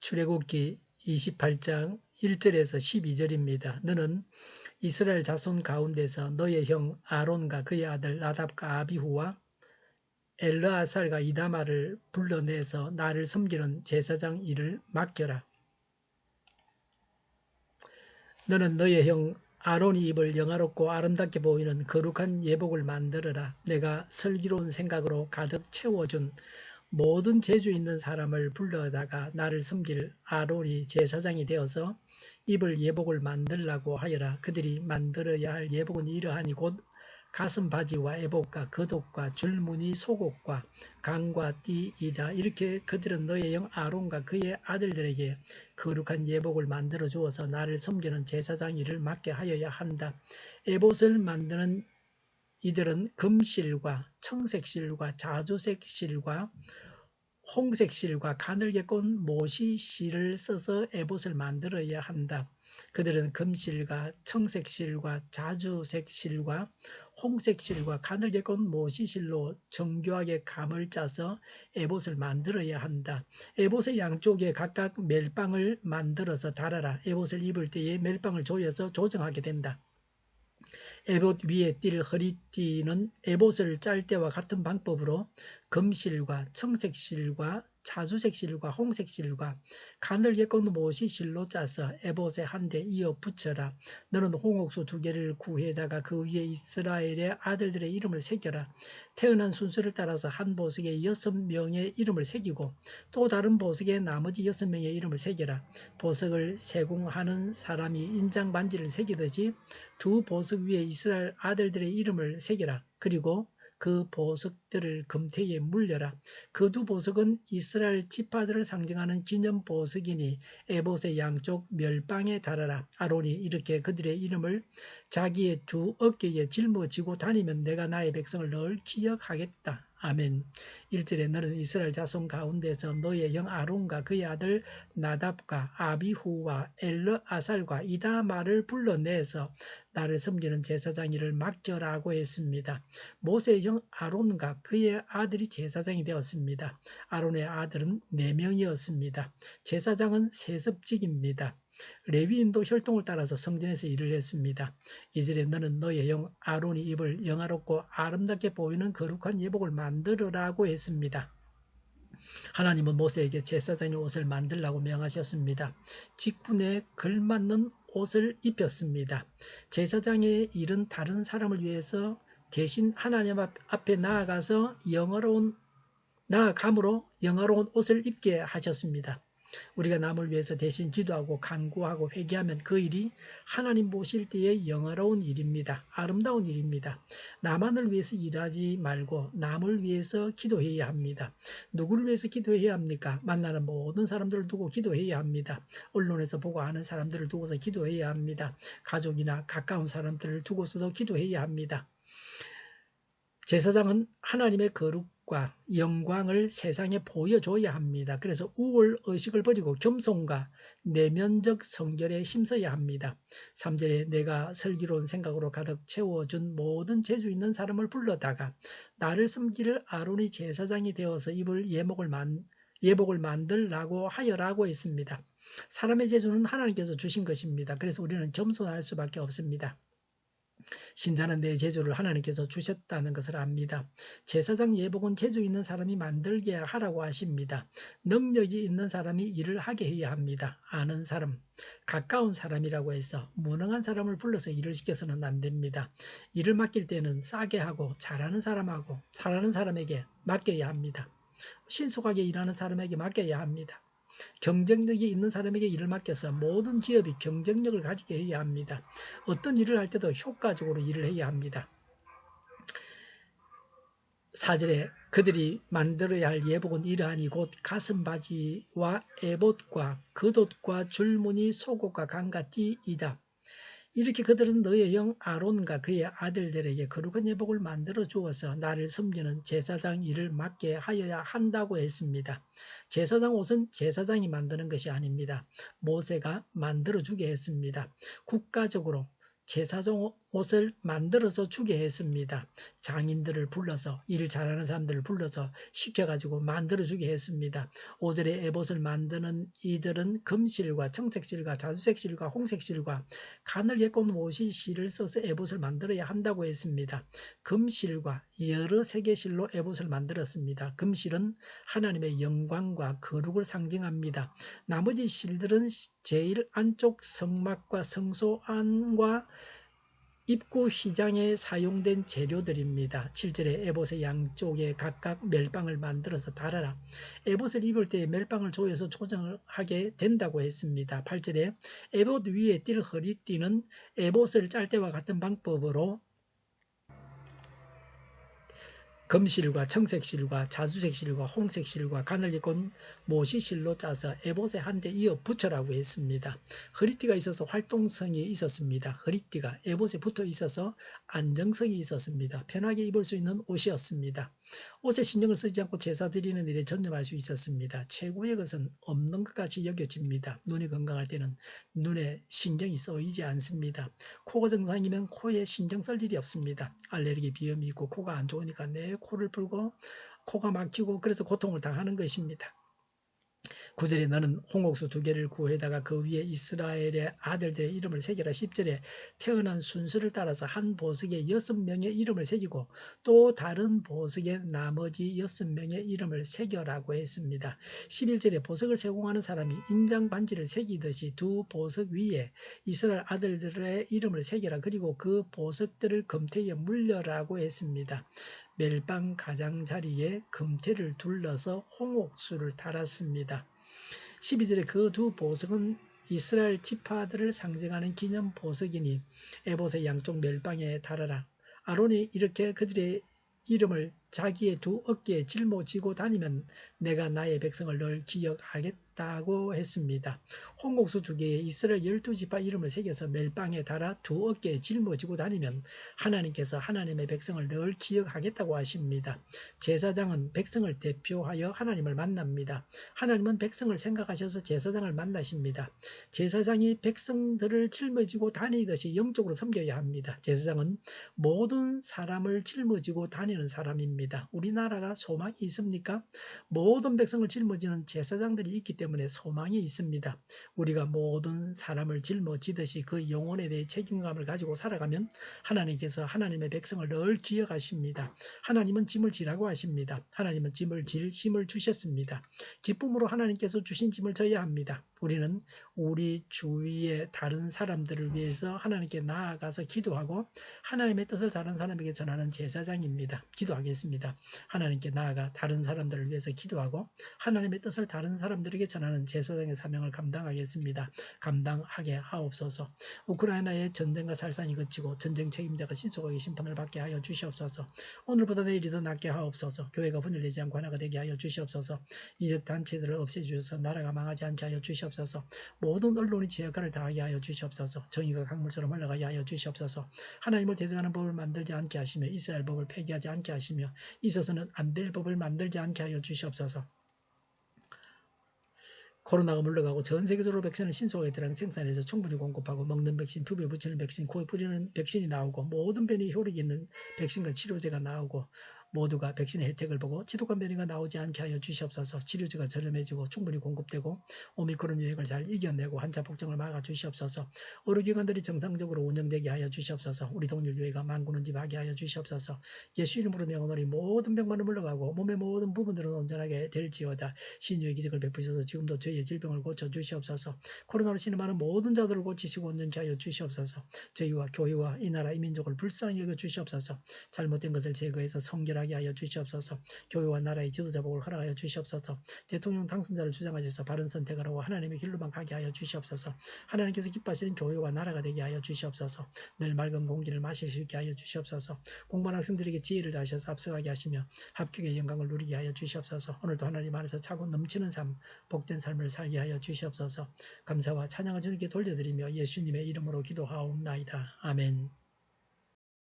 출애굽기 28장 1절에서 12절입니다. 너는 이스라엘 자손 가운데서 너의 형 아론과 그의 아들 나답과 아비후와 엘르아살과 이다마를 불러내서 나를 섬기는 제사장 일을 맡겨라. 너는 너의 형 아론이 입을 영화롭고 아름답게 보이는 거룩한 예복을 만들어라. 내가 슬기로운 생각으로 가득 채워준 모든 재주 있는 사람을 불러다가 나를 섬길 아론이 제사장이 되어서 입을 예복을 만들라고 하여라. 그들이 만들어야 할 예복은 이러하니 곧 가슴 바지와 에봇과 겉옷과 줄무늬 속옷과 강과 띠이다. 이렇게 그들은 너의 형 아론과 그의 아들들에게 거룩한 예복을 만들어 주어서 나를 섬기는 제사장 일을 맡게 하여야 한다. 에봇을 만드는 이들은 금실과 청색실과 자주색실과 홍색실과 가늘게 꼰 모시실을 써서 에봇을 만들어야 한다. 그들은 금실과 청색실과 자주색실과 홍색실과 가늘게 꼰 모시실로 정교하게 감을 짜서 에봇을 만들어야 한다. 에봇의 양쪽에 각각 멜빵을 만들어서 달아라. 에봇을 입을 때에 멜빵을 조여서 조정하게 된다. 에봇 위에 띌 허리띠는 에봇을 짤 때와 같은 방법으로 금실과 청색실과 자주색실과 홍색실과 가늘게 꼰 모시실로 짜서 에봇에 한 대 이어 붙여라. 너는 홍옥수 2개를 구해다가 그 위에 이스라엘의 아들들의 이름을 새겨라. 태어난 순서를 따라서 한 보석에 6명의 이름을 새기고 또 다른 보석에 나머지 6명의 이름을 새겨라. 보석을 세공하는 사람이 인장 반지를 새기듯이 2 보석 위에 이스라엘 아들들의 이름을 새겨라. 그리고 그 보석들을 금태에 물려라. 그 2 보석은 이스라엘 지파들을 상징하는 기념 보석이니 에봇의 양쪽 멸방에 달아라. 아론이 이렇게 그들의 이름을 자기의 2 어깨에 짊어지고 다니면 내가 나의 백성을 늘 기억하겠다. 아멘. 1절에 너는 이스라엘 자손 가운데서 너의 형 아론과 그의 아들 나답과 아비후와 엘르아살과 이다마를 불러내서 나를 섬기는 제사장 일을 맡겨라고 했습니다. 모세의 형 아론과 그의 아들이 제사장이 되었습니다. 아론의 아들은 4명이었습니다. 제사장은 세습직입니다. 레위인도 혈통을 따라서 성전에서 일을 했습니다. 2절에 너는 너의 형 아론이 입을 영화롭고 아름답게 보이는 거룩한 예복을 만들으라고 했습니다. 하나님은 모세에게 제사장의 옷을 만들라고 명하셨습니다. 직분에 걸맞는 옷을 입혔습니다. 제사장의 일은 다른 사람을 위해서 대신 하나님 앞에 나아감으로 영화로운 옷을 입게 하셨습니다. 우리가 남을 위해서 대신 기도하고 간구하고 회개하면 그 일이 하나님 보실 때의 영화로운 일입니다. 아름다운 일입니다. 나만을 위해서 일하지 말고 남을 위해서 기도해야 합니다. 누구를 위해서 기도해야 합니까? 만나는 모든 사람들을 두고 기도해야 합니다. 언론에서 보고 아는 사람들을 두고서 기도해야 합니다. 가족이나 가까운 사람들을 두고서도 기도해야 합니다. 제사장은 하나님의 거룩과 영광을 세상에 보여줘야 합니다. 그래서 우월의식을 버리고 겸손과 내면적 성결에 힘써야 합니다. 3절에 내가 슬기로운 생각으로 가득 채워준 모든 재주 있는 사람을 불러다가 나를 섬길 아론이 제사장이 되어서 입을 예복을 만들라고 하여라고 했습니다. 사람의 재주는 하나님께서 주신 것입니다. 그래서 우리는 겸손할 수밖에 없습니다. 신자는 내 재주를 하나님께서 주셨다는 것을 압니다. 제사장 예복은 재주 있는 사람이 만들게 하라고 하십니다. 능력이 있는 사람이 일을 하게 해야 합니다. 아는 사람, 가까운 사람이라고 해서 무능한 사람을 불러서 일을 시켜서는 안 됩니다. 일을 맡길 때는 싸게 하고 잘하는 사람에게 맡겨야 합니다. 신속하게 일하는 사람에게 맡겨야 합니다. 경쟁력이 있는 사람에게 일을 맡겨서 모든 기업이 경쟁력을 가지게 해야 합니다. 어떤 일을 할 때도 효과적으로 일을 해야 합니다. 4절에 그들이 만들어야 할 예복은 이러하니 곧 가슴바지와 에봇과 겉옷과 줄무늬 속옷과 강과 띠이다. 이렇게 그들은 너의 형 아론과 그의 아들들에게 거룩한 예복을 만들어 주어서 나를 섬기는 제사장 일을 맡게 하여야 한다고 했습니다. 제사장 옷은 제사장이 만드는 것이 아닙니다. 모세가 만들어 주게 했습니다. 국가적으로 제사장 옷을 만들어서 주게 했습니다. 장인들을 불러서 일 잘하는 사람들을 불러서 시켜가지고 만들어주게 했습니다. 5절에 에봇을 만드는 이들은 금실과 청색실과 자주색실과 홍색실과 가늘게 꼰 모시 실을 써서 에봇을 만들어야 한다고 했습니다. 금실과 여러 색의 실로 에봇을 만들었습니다. 금실은 하나님의 영광과 거룩을 상징합니다. 나머지 실들은 제일 안쪽 성막과 성소 안과 입구 휘장에 사용된 재료들입니다. 7절에 에봇의 양쪽에 각각 멜빵을 만들어서 달아라. 에봇을 입을 때 멜빵을 조여서 조정을 하게 된다고 했습니다. 8절에 에봇 위에 띌 허리띠는 에봇을 짤 때와 같은 방법으로 금실과 청색실과 자주색실과 홍색실과 가늘게 꼰 모시실로 짜서 에봇에 한 대 이어 붙여라고 했습니다. 허리띠가 있어서 활동성이 있었습니다. 허리띠가 에봇에 붙어 있어서 안정성이 있었습니다. 편하게 입을 수 있는 옷이었습니다. 옷에 신경을 쓰지 않고 제사 드리는 일에 전념할 수 있었습니다. 최고의 것은 없는 것 같이 여겨집니다. 눈이 건강할 때는 눈에 신경이 쏘이지 않습니다. 코가 정상이면 코에 신경 쓸 일이 없습니다. 알레르기 비염이 있고 코가 안 좋으니까 내 코를 풀고 코가 막히고 그래서 고통을 당하는 것입니다. 9절에 너는 홍옥수 2개를 구해다가 그 위에 이스라엘의 아들들의 이름을 새겨라. 10절에 태어난 순서를 따라서 한 보석에 6명의 이름을 새기고 또 다른 보석에 나머지 6명의 이름을 새겨라고 했습니다. 11절에 보석을 세공하는 사람이 인장 반지를 새기듯이 두 보석 위에 이스라엘 아들들의 이름을 새겨라. 그리고 그 보석들을 금태에 물려라고 했습니다. 멜빵 가장자리에 금태를 둘러서 홍옥수를 달았습니다. 12절에 그 두 보석은 이스라엘 지파들을 상징하는 기념 보석이니 에봇의 양쪽 멜빵에 달아라. 아론이 이렇게 그들의 이름을 자기의 두 어깨에 짊어지고 다니면 내가 나의 백성을 늘 기억하겠다고 했습니다. 홍옥수 2개에 이스라엘 12지파 이름을 새겨서 멜빵에 달아 두 어깨에 짊어지고 다니면 하나님께서 하나님의 백성을 늘 기억하겠다고 하십니다. 제사장은 백성을 대표하여 하나님을 만납니다. 하나님은 백성을 생각하셔서 제사장을 만나십니다. 제사장이 백성들을 짊어지고 다니듯이 영적으로 섬겨야 합니다. 제사장은 모든 사람을 짊어지고 다니는 사람입니다. 우리나라가 소망이 있습니까? 모든 백성을 짊어지는 제사장들이 있기 때문에 소망이 있습니다. 우리가 모든 사람을 짊어지듯이 그 영혼에 대해 책임감을 가지고 살아가면 하나님께서 하나님의 백성을 늘 기억하십니다. 하나님은 짐을 지라고 하십니다. 하나님은 짐을 질 힘을 주셨습니다. 기쁨으로 하나님께서 주신 짐을 져야 합니다. 우리는 우리 주위의 다른 사람들을 위해서 하나님께 나아가서 기도하고 하나님의 뜻을 다른 사람에게 전하는 제사장입니다. 기도하겠습니다. 하나님께 나아가 다른 사람들을 위해서 기도하고 하나님의 뜻을 다른 사람들에게 전하는 제사장의 사명을 감당하겠습니다. 감당하게 하옵소서. 우크라이나의 전쟁과 살상이 그치고 전쟁 책임자가 신속하게 심판을 받게 하여 주시옵소서. 오늘보다 내일이 더 낫게 하옵소서. 교회가 분열되지 않고 하나가 되게 하여 주시옵소서. 이적 단체들을 없애주셔서 나라가 망하지 않게 하여 주시옵소서. 모든 언론이 제 역할을 다하게 하여 주시옵소서. 정의가 강물처럼 흘러가게 하여 주시옵소서. 하나님을 대적하는 법을 만들지 않게 하시며 이스라엘 법을 폐기하지 않게 하시며 있어서는 안 될 법을 만들지 않게 하여 주시옵소서. 코로나가 물러가고 전 세계적으로 백신을 신속하게 대량 생산해서 충분히 공급하고 먹는 백신, 피부에 붙이는 백신, 코에 뿌리는 백신이 나오고 모든 변이 효력이 있는 백신과 치료제가 나오고 모두가 백신의 혜택을 보고 지독한 변이가 나오지 않게 하여 주시옵소서. 치료제가 저렴해지고 충분히 공급되고 오미크론 유행을 잘 이겨내고 환자 폭증을 막아 주시옵소서. 의료기관들이 정상적으로 운영되게 하여 주시옵소서. 우리 동일교회가 만군은집하게 하여 주시옵소서. 예수 이름으로 명하노니 모든 병만은 물러가고 몸의 모든 부분들은 온전하게 될지어다. 신유의 기적을 베푸셔서 지금도 저희의 질병을 고쳐 주시옵소서. 코로나로 신음하는 모든 자들을 고치시고 온전케 하여 주시옵소서. 저희와 교회와 이 나라 이 민족을 불쌍히 여겨 주시옵소서. 잘못된 것을 제거해서 성결하게 하여 주시옵소서. 교회와 나라의 지도자복을 허락하여 주시옵소서. 대통령 당선자를 주장하셔서 바른 선택을 하고 하나님의 길로만 가게 하여 주시옵소서. 하나님께서 기뻐하시는 교회와 나라가 되게 하여 주시옵소서. 늘 맑은 공기를 마실 수 있게 하여 주시옵소서. 공부한 학생들에게 지혜를 다하셔서 앞서가게 하시며 합격의 영광을 누리게 하여 주시옵소서. 오늘도 하나님 안에서 차고 넘치는 삶, 복된 삶을 살게 하여 주시옵소서. 감사와 찬양을 주님께 돌려드리며 예수님의 이름으로 기도하옵나이다. 아멘.